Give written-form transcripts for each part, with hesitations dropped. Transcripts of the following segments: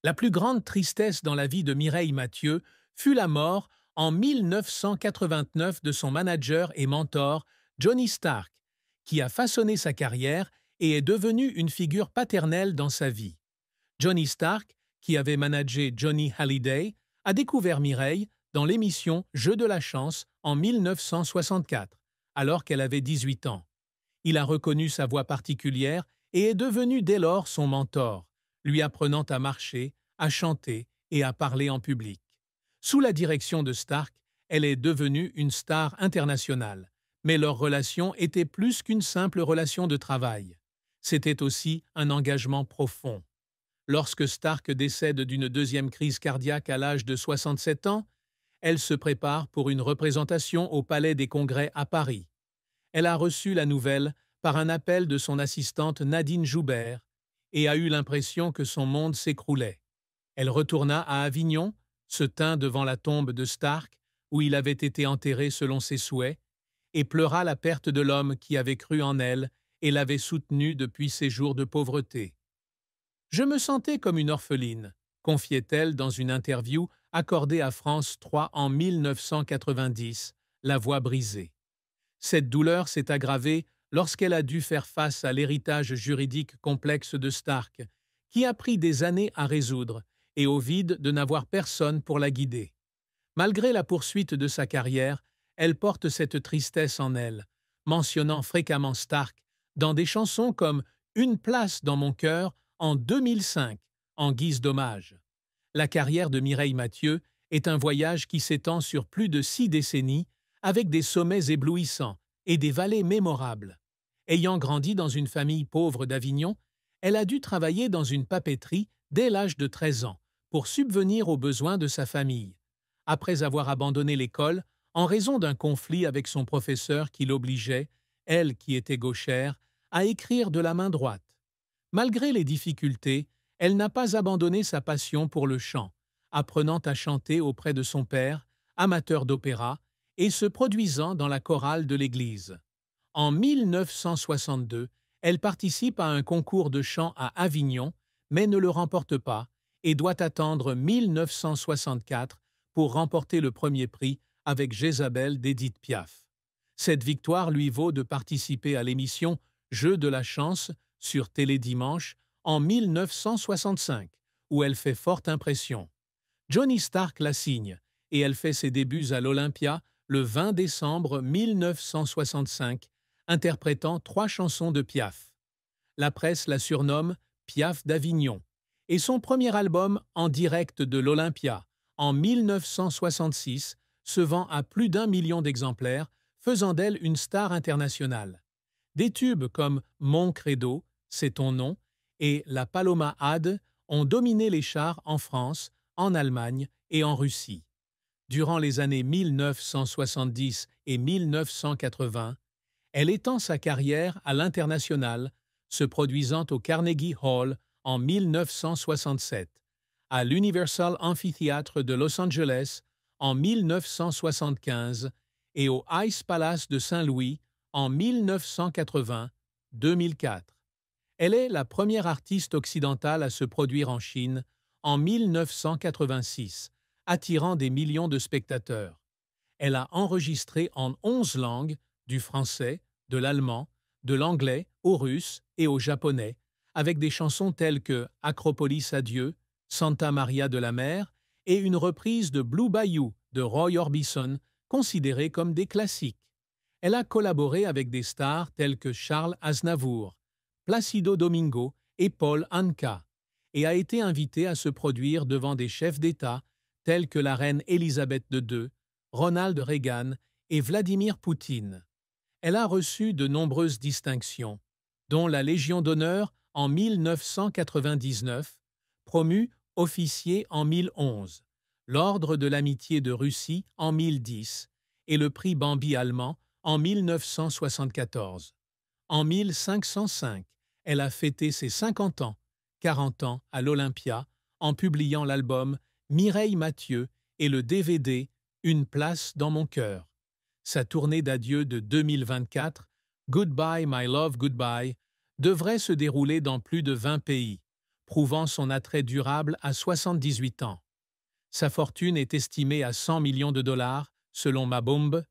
La plus grande tristesse dans la vie de Mireille Mathieu fut la mort en 1989 de son manager et mentor, Johnny Stark, qui a façonné sa carrière et est devenu une figure paternelle dans sa vie. Johnny Stark, qui avait managé Johnny Hallyday, a découvert Mireille dans l'émission Jeu de la chance en 1964, alors qu'elle avait 18 ans. Il a reconnu sa voix particulière et est devenu dès lors son mentor, lui apprenant à marcher, à chanter et à parler en public. Sous la direction de Stark, elle est devenue une star internationale, mais leur relation était plus qu'une simple relation de travail. C'était aussi un engagement profond. Lorsque Stark décède d'une deuxième crise cardiaque à l'âge de 67 ans, elle se prépare pour une représentation au Palais des Congrès à Paris. Elle a reçu la nouvelle par un appel de son assistante Nadine Joubert et a eu l'impression que son monde s'écroulait. Elle retourna à Avignon, se tint devant la tombe de Stark, où il avait été enterré selon ses souhaits, et pleura la perte de l'homme qui avait cru en elle et l'avait soutenue depuis ses jours de pauvreté. Je me sentais comme une orpheline, confiait-elle dans une interview accordée à France 3 en 1990, la voix brisée. Cette douleur s'est aggravée lorsqu'elle a dû faire face à l'héritage juridique complexe de Stark, qui a pris des années à résoudre, et au vide de n'avoir personne pour la guider. Malgré la poursuite de sa carrière, elle porte cette tristesse en elle, mentionnant fréquemment Stark dans des chansons comme Une place dans mon cœur en 2005, en guise d'hommage. La carrière de Mireille Mathieu est un voyage qui s'étend sur plus de 6 décennies, avec des sommets éblouissants et des vallées mémorables. Ayant grandi dans une famille pauvre d'Avignon, elle a dû travailler dans une papeterie dès l'âge de 13 ans pour subvenir aux besoins de sa famille. Après avoir abandonné l'école en raison d'un conflit avec son professeur qui l'obligeait, elle qui était gauchère, à écrire de la main droite. Malgré les difficultés, elle n'a pas abandonné sa passion pour le chant, apprenant à chanter auprès de son père, amateur d'opéra, et se produisant dans la chorale de l'église. En 1962, elle participe à un concours de chant à Avignon, mais ne le remporte pas et doit attendre 1964 pour remporter le premier prix avec Jézabel d'Édith Piaf. Cette victoire lui vaut de participer à l'émission Jeu de la chance sur Télédimanche en 1965, où elle fait forte impression. Johnny Stark la signe et elle fait ses débuts à l'Olympia le 20 décembre 1965, interprétant 3 chansons de Piaf. La presse la surnomme Piaf d'Avignon, et son premier album en direct de l'Olympia, en 1966, se vend à plus d'1 million d'exemplaires, faisant d'elle une star internationale. Des tubes comme Mon Credo, C'est ton nom, et La Paloma Ad ont dominé les charts en France, en Allemagne et en Russie. Durant les années 1970 et 1980, elle étend sa carrière à l'international, se produisant au Carnegie Hall en 1967, à l'Universal Amphitheatre de Los Angeles en 1975 et au Ice Palace de Saint-Louis en 1980-2004. Elle est la première artiste occidentale à se produire en Chine en 1986, attirant des millions de spectateurs. Elle a enregistré en 11 langues, du français, de l'allemand, de l'anglais au russe et au japonais, avec des chansons telles que Acropolis Adieu, Santa Maria de la Mer et une reprise de Blue Bayou de Roy Orbison, considérée comme des classiques. Elle a collaboré avec des stars tels que Charles Aznavour, Placido Domingo et Paul Anka, et a été invitée à se produire devant des chefs d'État tels que la reine Élisabeth II, Ronald Reagan et Vladimir Poutine. Elle a reçu de nombreuses distinctions, dont la Légion d'honneur en 1999, promue officier en 1011, l'Ordre de l'Amitié de Russie en 1010 et le prix Bambi allemand en 1974. En 1505, elle a fêté ses 50 ans, 40 ans à l'Olympia, en publiant l'album Mireille Mathieu et le DVD Une place dans mon cœur. Sa tournée d'adieu de 2024, Goodbye My Love Goodbye, devrait se dérouler dans plus de 20 pays, prouvant son attrait durable à 78 ans. Sa fortune est estimée à 100 millions de dollars, selon Mabombe,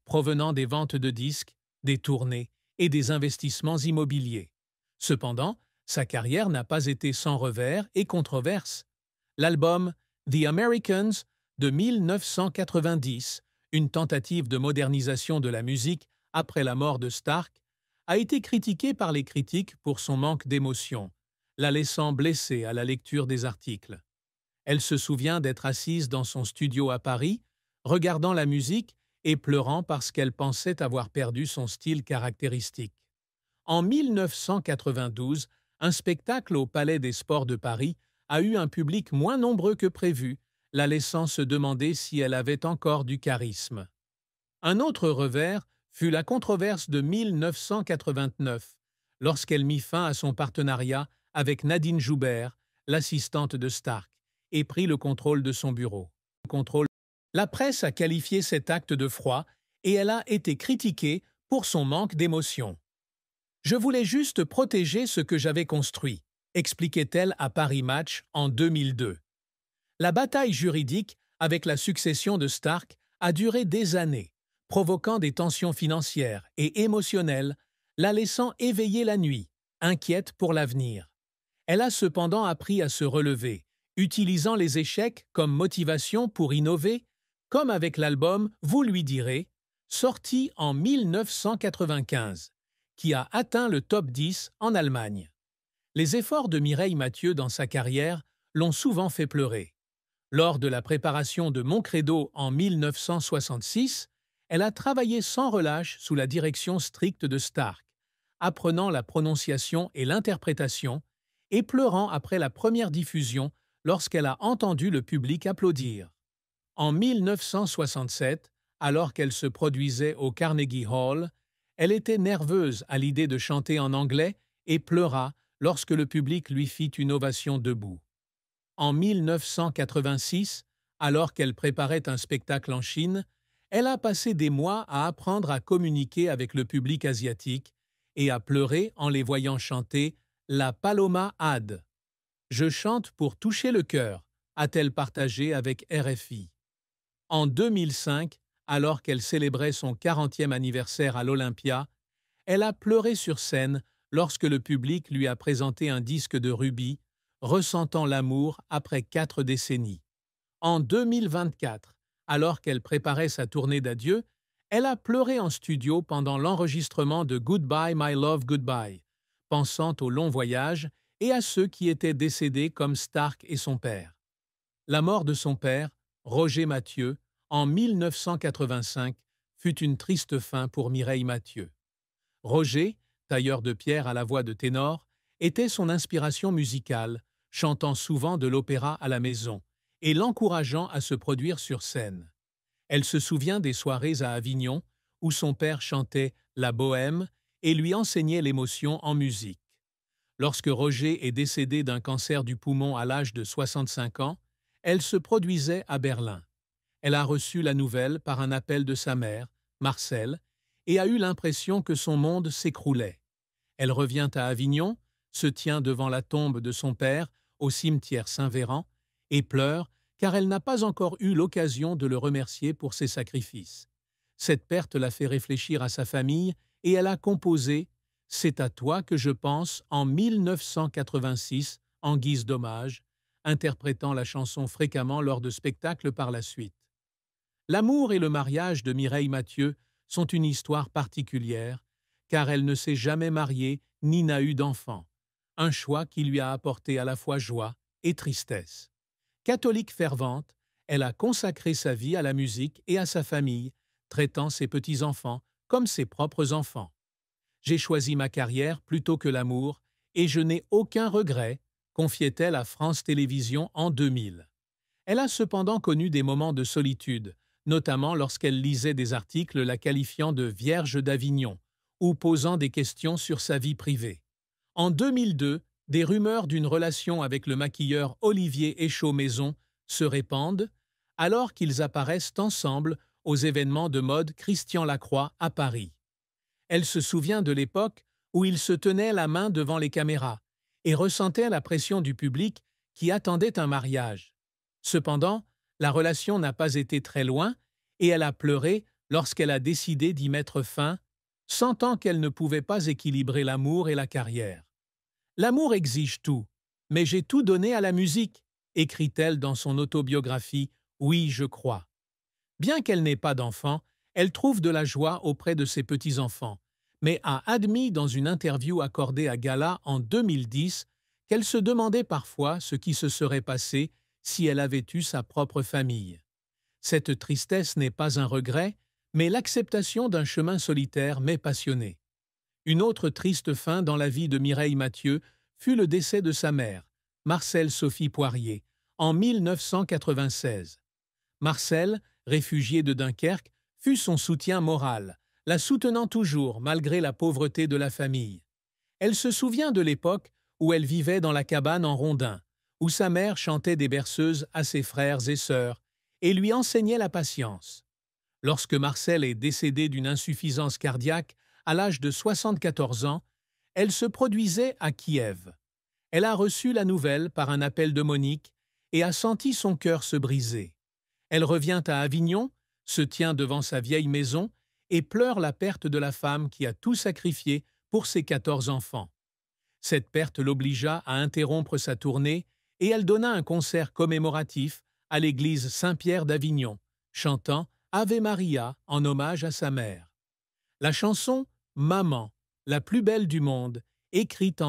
provenant des ventes de disques, des tournées et des investissements immobiliers. Cependant, sa carrière n'a pas été sans revers et controverses. L'album The Americans de 1990, une tentative de modernisation de la musique après la mort de Stark, a été critiqué par les critiques pour son manque d'émotion, la laissant blessée à la lecture des articles. Elle se souvient d'être assise dans son studio à Paris, regardant la musique et pleurant parce qu'elle pensait avoir perdu son style caractéristique. En 1992, un spectacle au Palais des Sports de Paris a eu un public moins nombreux que prévu, la laissant se demander si elle avait encore du charisme. Un autre revers fut la controverse de 1989, lorsqu'elle mit fin à son partenariat avec Nadine Joubert, l'assistante de Stark, et prit le contrôle de son bureau. La presse a qualifié cet acte de froid et elle a été critiquée pour son manque d'émotion. « Je voulais juste protéger ce que j'avais construit », expliquait-elle à Paris Match en 2002. La bataille juridique avec la succession de Stark a duré des années, provoquant des tensions financières et émotionnelles, la laissant éveillée la nuit, inquiète pour l'avenir. Elle a cependant appris à se relever, utilisant les échecs comme motivation pour innover, comme avec l'album Vous lui direz, sorti en 1995, qui a atteint le top 10 en Allemagne. Les efforts de Mireille Mathieu dans sa carrière l'ont souvent fait pleurer. Lors de la préparation de Mon Credo en 1966, elle a travaillé sans relâche sous la direction stricte de Stark, apprenant la prononciation et l'interprétation, et pleurant après la première diffusion lorsqu'elle a entendu le public applaudir. En 1967, alors qu'elle se produisait au Carnegie Hall, elle était nerveuse à l'idée de chanter en anglais et pleura lorsque le public lui fit une ovation debout. En 1986, alors qu'elle préparait un spectacle en Chine, elle a passé des mois à apprendre à communiquer avec le public asiatique et à pleurer en les voyant chanter La Paloma Ad. « Je chante pour toucher le cœur », a-t-elle partagé avec RFI. En 2005, alors qu'elle célébrait son 40e anniversaire à l'Olympia, elle a pleuré sur scène lorsque le public lui a présenté un disque de Ruby, ressentant l'amour après 4 décennies. En 2024, alors qu'elle préparait sa tournée d'adieu, elle a pleuré en studio pendant l'enregistrement de Goodbye My Love Goodbye, pensant au long voyage et à ceux qui étaient décédés comme Stark et son père. La mort de son père, Roger Mathieu, en 1985, fut une triste fin pour Mireille Mathieu. Roger, tailleur de pierre à la voix de ténor, était son inspiration musicale, chantant souvent de l'opéra à la maison et l'encourageant à se produire sur scène. Elle se souvient des soirées à Avignon où son père chantait la bohème et lui enseignait l'émotion en musique. Lorsque Roger est décédé d'un cancer du poumon à l'âge de 65 ans, elle se produisait à Berlin. Elle a reçu la nouvelle par un appel de sa mère, Marcel, et a eu l'impression que son monde s'écroulait. Elle revient à Avignon, se tient devant la tombe de son père au cimetière Saint-Véran et pleure car elle n'a pas encore eu l'occasion de le remercier pour ses sacrifices. Cette perte l'a fait réfléchir à sa famille et elle a composé « C'est à toi que je pense » en 1986 en guise d'hommage, interprétant la chanson fréquemment lors de spectacles par la suite. L'amour et le mariage de Mireille Mathieu sont une histoire particulière, car elle ne s'est jamais mariée ni n'a eu d'enfant, un choix qui lui a apporté à la fois joie et tristesse. Catholique fervente, elle a consacré sa vie à la musique et à sa famille, traitant ses petits-enfants comme ses propres enfants. « J'ai choisi ma carrière plutôt que l'amour et je n'ai aucun regret », confiait-elle à France Télévisions en 2000. Elle a cependant connu des moments de solitude, notamment lorsqu'elle lisait des articles la qualifiant de « Vierge d'Avignon » ou posant des questions sur sa vie privée. En 2002, des rumeurs d'une relation avec le maquilleur Olivier Échaud-Maison se répandent, alors qu'ils apparaissent ensemble aux événements de mode Christian Lacroix à Paris. Elle se souvient de l'époque où ils se tenaient la main devant les caméras et ressentait la pression du public qui attendait un mariage. Cependant, la relation n'a pas été très loin et elle a pleuré lorsqu'elle a décidé d'y mettre fin, sentant qu'elle ne pouvait pas équilibrer l'amour et la carrière. L'amour exige tout, mais j'ai tout donné à la musique, écrit-elle dans son autobiographie Oui, je crois. Bien qu'elle n'ait pas d'enfants, elle trouve de la joie auprès de ses petits-enfants, mais a admis dans une interview accordée à Gala en 2010 qu'elle se demandait parfois ce qui se serait passé si elle avait eu sa propre famille. Cette tristesse n'est pas un regret, mais l'acceptation d'un chemin solitaire mais passionné. Une autre triste fin dans la vie de Mireille Mathieu fut le décès de sa mère, Marcelle Sophie Poirier, en 1996. Marcelle, réfugiée de Dunkerque, fut son soutien moral, la soutenant toujours malgré la pauvreté de la famille. Elle se souvient de l'époque où elle vivait dans la cabane en rondin, où sa mère chantait des berceuses à ses frères et sœurs et lui enseignait la patience. Lorsque Marcelle est décédée d'une insuffisance cardiaque à l'âge de 74 ans, elle se produisait à Kiev. Elle a reçu la nouvelle par un appel de Monique et a senti son cœur se briser. Elle revient à Avignon, se tient devant sa vieille maison et pleure la perte de la femme qui a tout sacrifié pour ses 14 enfants. Cette perte l'obligea à interrompre sa tournée et elle donna un concert commémoratif à l'église Saint-Pierre d'Avignon, chantant Ave Maria en hommage à sa mère. La chanson Maman, la plus belle du monde, écrite